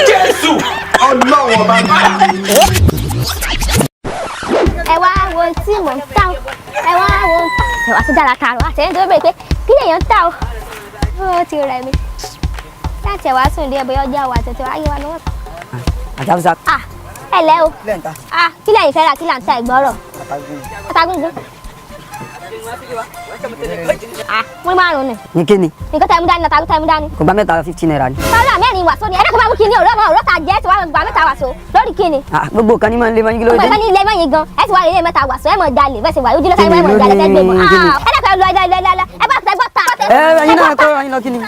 Jésù Ọlọ́run ọba bá. Ẹ wá wo tí mò ń tà o, ẹ wá wo ẹ̀wà tó dára ta àrùn àtẹ̀yìn tó bẹ̀rẹ̀ pé kí lèèyàn ń tà o, ó ti rẹ̀ mí láti ẹ̀wà sùn dé ẹ̀bẹ̀ ọjà wà tètè wáyé wa lọ́wọ́. Àjàbùsà. Ẹ lẹ́ o, kí lẹ́yìn fẹ́ ra kí là ń ta ìgbọ́rọ̀? Àtàgùngùn. Wọ́n márùn-ún ni. Ní kíni? Nǹkan tẹ̀ mú dání lọ́ta ló tẹ̀ mú dání. Kò bá mẹ́ta 15 naira ni. Sọ́dọ̀ mẹ́rin wàsó ni, ẹ̀dẹ́kùn máa mú kíni òró ta jẹ́ tí wàá gba mẹ́ta wàsó lórí kíni. Gbogbo kan ní máa ń lé mọ́ yín kí ló dé. Gbogbo kan ní ilé mọ́ yín gan, ẹ ti wá ilé mẹ́ta wàsó ẹ mọ̀ jalè bẹ́ẹ̀ sì wà lójú lọ́sàn-án ẹ mọ̀ jalè fẹ́ gbé mọ́. Ẹ̀dẹ́kùn lọ ẹ bá tẹ gbọ́ ta. Ẹyin náà kọ́ ẹyin lọ kíni?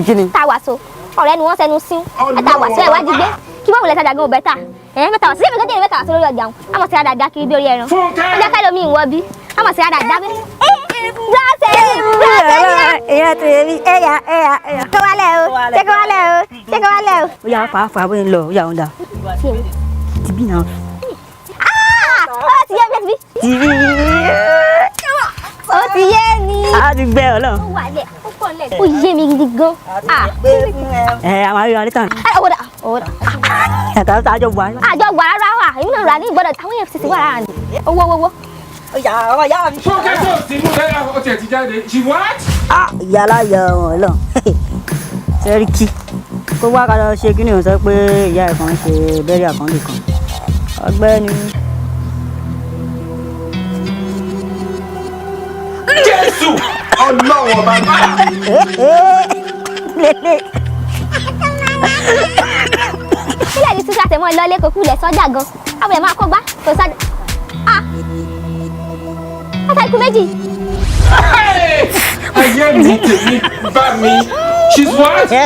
Kíni? Ta wàsó, ọ̀rẹ́ ni wọ́n sẹnu sí, ẹ ta wàsó ẹ wá jí gbé, kí wọ́n wulẹ̀ tajà gan bẹ́tà. Mẹ́ta wàsó síbi kan mẹ́ta wàsó lórí ọjà wọn, àmọ̀ sí àdàdà kiri bí orí ẹran. Ọjọ́ kẹ́lò mi ìwọ bí, àmọ̀ sí àdàdà bí. Ìyá tó yẹ bí ẹ̀yà. Kó wálẹ̀ o, ṣé kó wálẹ̀ o, ṣé kó wálẹ̀ o. Ó yà fà bóyá ń lọ, ó yà ń dà. Ti bí náà. Ó ti yé mi, ó ti yé mi. A ti gbẹ ọ lọ. Ó wà lẹ̀, ó pọ̀ lẹ̀. Ó yé mi gidi gan. Àwọn arìnrìn àríta ni. Owó dà. Ẹ̀ka tó àjọ wà. Àjọ wà rárá wà, èmi náà rà ní ìgbọ́dọ̀ àwọn EFCC wà rárá ni. Owó. Fúnkẹ́ tó sì mú lẹ́yìn ọtí ẹ̀ ti jáde. She what? Ìyá aláyọ̀ wọn lọ. Sẹ́ríkì. Kó wá ká lọ ṣe kí ni ò sọ pé ìyá ẹ̀ kan ṣe bẹ́rí àkànlé kan. Ọgbẹ́ni. Jésù Ọlọ́run ọba bá. Sílẹ̀ ní sísá tẹ̀mọ́ ìlọlé kò kúlẹ̀ sọ́jà gan. Àwọn ẹ̀ máa kó gbá kò sọ́jà. Ọ̀sẹ̀ ikú méjì. Ayé mi tèmi bá mi. She's what? Ọ̀sẹ̀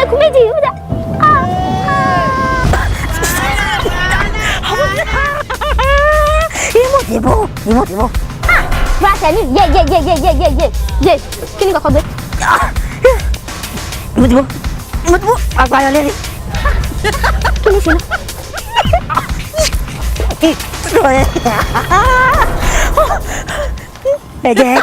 ikú méjì. Ìmọ̀ tìbọ̀. Brasẹ̀ ní yé. Kí ni kọ̀kọ́ gbé? Ìmọ̀ tìbọ̀. Àgbáyọ̀ lẹ́rìí. Kí ni ṣe náà? Ẹ̀jẹ̀.